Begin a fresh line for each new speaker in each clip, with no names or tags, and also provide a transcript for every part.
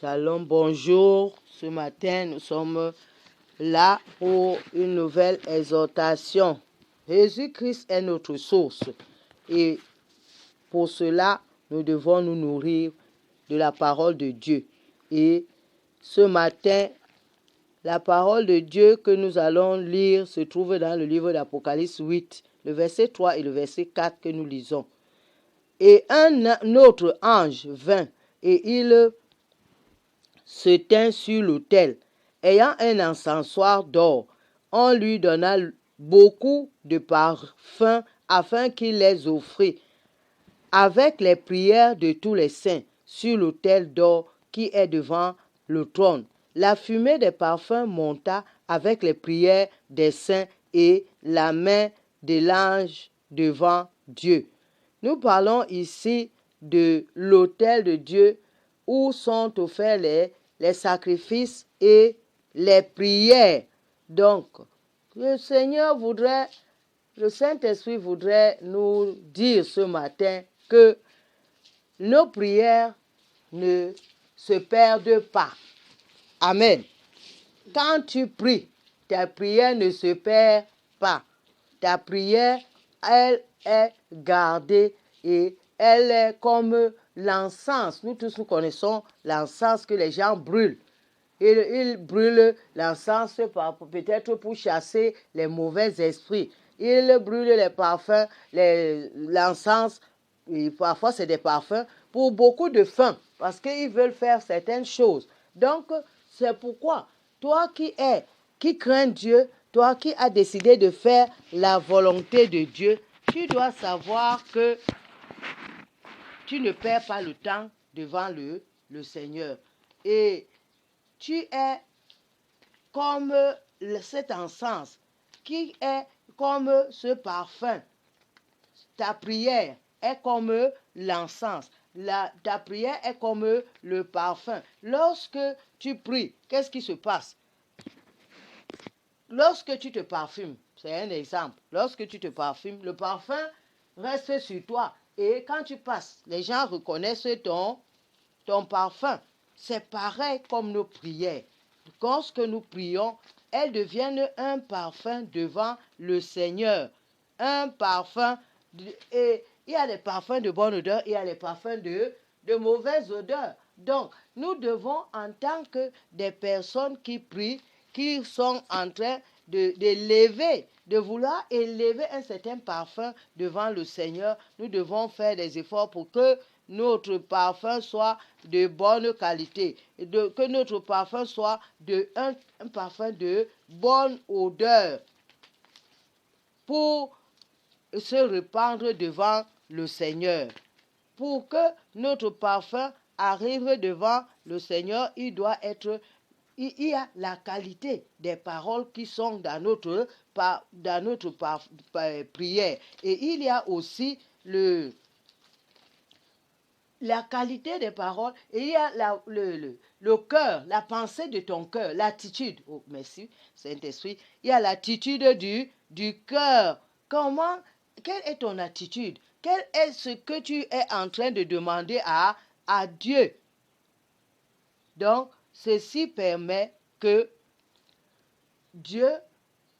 Shalom, bonjour. Ce matin, nous sommes là pour une nouvelle exhortation. Jésus-Christ est notre source et pour cela, nous devons nous nourrir de la parole de Dieu. Et ce matin, la parole de Dieu que nous allons lire se trouve dans le livre d'Apocalypse 8, le verset 3 et le verset 4 que nous lisons. Et un autre ange vint et il se tint sur l'autel, ayant un encensoir d'or. On lui donna beaucoup de parfums afin qu'il les offrît avec les prières de tous les saints sur l'autel d'or qui est devant le trône. La fumée des parfums monta avec les prières des saints et la main de l'ange devant Dieu. Nous parlons ici de l'autel de Dieu où sont offerts les sacrifices et les prières. Donc, le Saint-Esprit voudrait nous dire ce matin que nos prières ne se perdent pas. Amen. Quand tu pries, ta prière ne se perd pas. Ta prière, elle est gardée et elle est comme l'encens. Nous tous, nous connaissons l'encens que les gens brûlent. Ils brûlent l'encens peut-être pour chasser les mauvais esprits. Ils brûlent les parfums, l'encens, parfois c'est des parfums, pour beaucoup de fins, parce qu'ils veulent faire certaines choses. Donc, c'est pourquoi, toi qui crains Dieu, toi qui as décidé de faire la volonté de Dieu, tu dois savoir que tu ne perds pas le temps devant le Seigneur. Et tu es comme cet encens, qui est comme ce parfum. Ta prière est comme l'encens. Ta prière est comme le parfum. Lorsque tu pries, qu'est-ce qui se passe? Lorsque tu te parfumes, c'est un exemple. Lorsque tu te parfumes, le parfum reste sur toi. Et quand tu passes, les gens reconnaissent ton parfum. C'est pareil comme nos prières. Lorsque nous prions, elles deviennent un parfum devant le Seigneur. Un parfum, et il y a des parfums de bonne odeur, il y a des parfums de mauvaise odeur. Donc, nous devons, en tant que des personnes qui prient, qui sont en train de vouloir élever un certain parfum devant le Seigneur, nous devons faire des efforts pour que notre parfum soit de bonne qualité, que notre parfum soit un parfum de bonne odeur pour se répandre devant le Seigneur. Pour que notre parfum arrive devant le Seigneur, il y a la qualité des paroles qui sont dans notre prière. Et il y a aussi la qualité des paroles, et il y a le cœur, la pensée de ton cœur, l'attitude. Oh, merci, Saint-Esprit. Il y a l'attitude du cœur. Quelle est ton attitude? Quel est ce que tu es en train de demander à Dieu? Donc, ceci permet que Dieu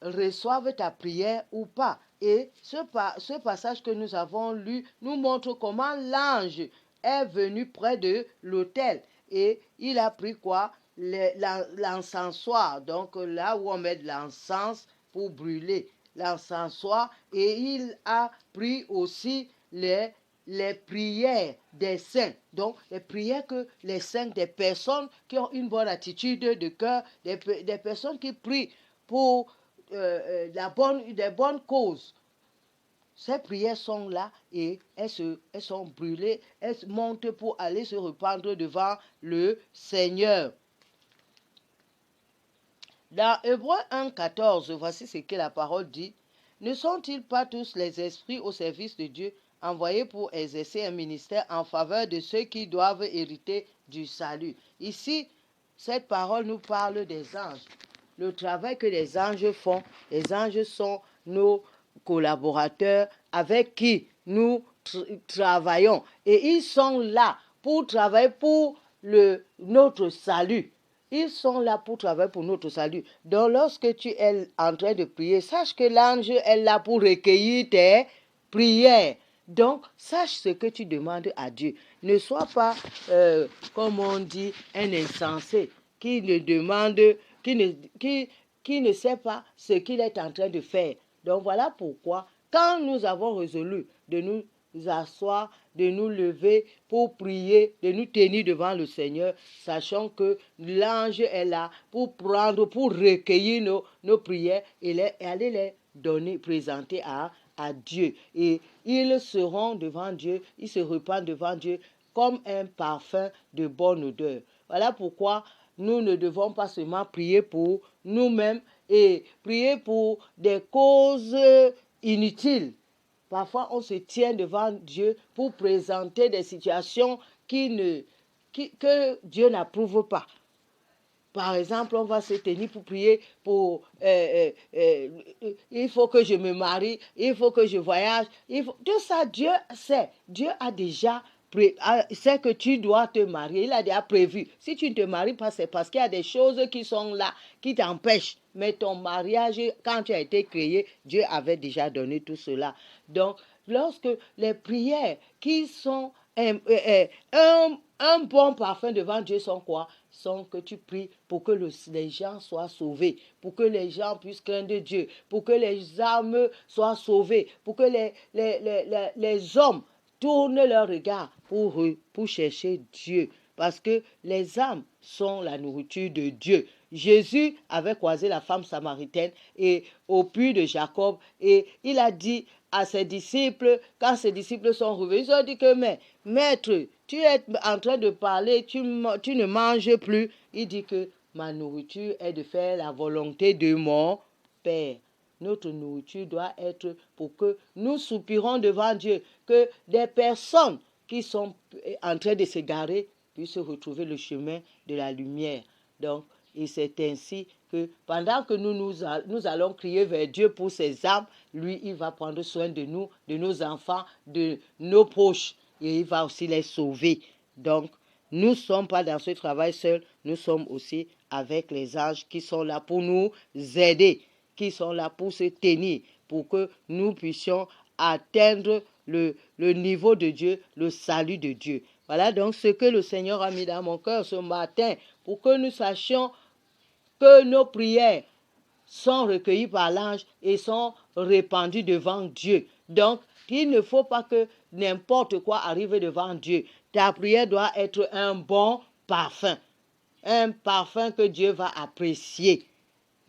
reçoive ta prière ou pas. Et ce passage que nous avons lu nous montre comment l'ange est venu près de l'autel et il a pris quoi? L'encensoir, donc là où on met de l'encens pour brûler l'encensoir, et il a pris aussi les prières des saints. Donc, les prières que les saints, des personnes qui ont une bonne attitude de cœur, des personnes qui prient pour des bonnes causes. Ces prières sont là et elles sont brûlées, elles montent pour aller se répandre devant le Seigneur. Dans Hébreux 1,14, voici ce que la parole dit. Ne sont-ils pas tous les esprits au service de Dieu envoyés pour exercer un ministère en faveur de ceux qui doivent hériter du salut? Ici, cette parole nous parle des anges. Le travail que les anges font, les anges sont nos collaborateurs avec qui nous travaillons. Et ils sont là pour travailler, pour notre salut. Ils sont là pour travailler pour notre salut. Donc, lorsque tu es en train de prier, sache que l'ange est là pour recueillir tes prières. Donc, sache ce que tu demandes à Dieu. Ne sois pas, comme on dit, un insensé qui ne demande, qui ne sait pas ce qu'il est en train de faire. Donc, voilà pourquoi, quand nous avons résolu de nous asseoir, de nous lever pour prier, de nous tenir devant le Seigneur, sachant que l'ange est là pour prendre, pour recueillir nos prières et aller les donner, présenter à Dieu. Et ils seront devant Dieu, ils se répandent devant Dieu comme un parfum de bonne odeur. Voilà pourquoi nous ne devons pas seulement prier pour nous-mêmes et prier pour des causes inutiles. Parfois, on se tient devant Dieu pour présenter des situations que Dieu n'approuve pas. Par exemple, on va se tenir pour prier pour il faut que je me marie, il faut que je voyage. Tout ça, Dieu sait. Dieu a déjà sait que tu dois te marier. Il a déjà prévu. Si tu ne te maries pas, c'est parce qu'il y a des choses qui sont là, qui t'empêchent. Mais ton mariage, quand tu as été créé, Dieu avait déjà donné tout cela. Donc, lorsque les prières qui sont un bon parfum devant Dieu sont quoi? Sont que tu pries pour que les gens soient sauvés, pour que les gens puissent craindre Dieu, pour que les âmes soient sauvées, pour que les hommes tournent leur regard pour chercher Dieu. Parce que les âmes sont la nourriture de Dieu. Jésus avait croisé la femme samaritaine et au puits de Jacob et il a dit à ses disciples, quand ses disciples sont revenus, ils ont dit que, mais maître, tu es en train de parler, tu ne manges plus. Il dit que ma nourriture est de faire la volonté de mon Père. Notre nourriture doit être pour que nous soupirons devant Dieu, que des personnes qui sont en train de s'égarer puissent retrouver le chemin de la lumière. Donc, et c'est ainsi que pendant que nous allons crier vers Dieu pour ces âmes, lui, il va prendre soin de nous, de nos enfants, de nos proches, et il va aussi les sauver. Donc, nous ne sommes pas dans ce travail seul, nous sommes aussi avec les anges qui sont là pour nous aider, qui sont là pour se tenir, pour que nous puissions atteindre le niveau de Dieu, le salut de Dieu. Voilà donc ce que le Seigneur a mis dans mon cœur ce matin, pour que nous sachions que nos prières sont recueillies par l'ange et sont répandues devant Dieu. Donc, il ne faut pas que n'importe quoi arrive devant Dieu. Ta prière doit être un bon parfum que Dieu va apprécier.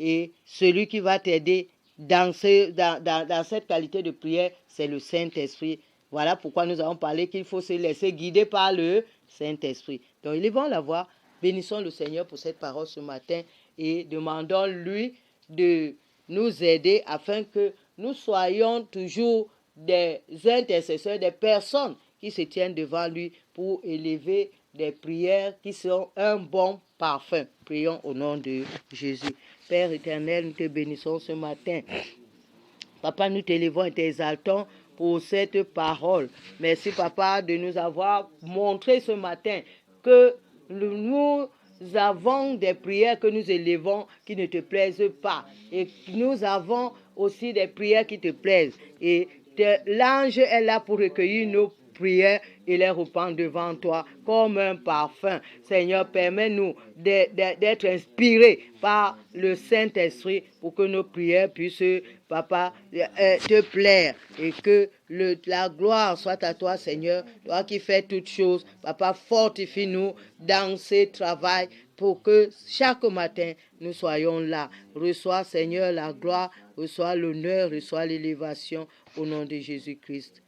Et celui qui va t'aider dans cette qualité de prière, c'est le Saint-Esprit. Voilà pourquoi nous avons parlé qu'il faut se laisser guider par le Saint-Esprit. Donc, ils vont la voir. Bénissons le Seigneur pour cette parole ce matin et demandons-lui de nous aider afin que nous soyons toujours des intercesseurs, des personnes qui se tiennent devant lui pour élever des prières qui sont un bon parfum. Prions au nom de Jésus. Père éternel, nous te bénissons ce matin. Papa, nous t'élevons et t'exaltons pour cette parole. Merci, Papa, de nous avoir montré ce matin que nous avons des prières que nous élevons qui ne te plaisent pas. Et nous avons aussi des prières qui te plaisent. Et l'ange est là pour recueillir nos prières et les répandre devant toi comme un parfum. Seigneur, permets-nous d'être inspirés par le Saint-Esprit pour que nos prières puissent, Papa, te plaire et que la gloire soit à toi, Seigneur, toi qui fais toutes choses. Papa, fortifie-nous dans ce travail pour que chaque matin, nous soyons là. Reçois, Seigneur, la gloire, reçois l'honneur, reçois l'élévation au nom de Jésus-Christ.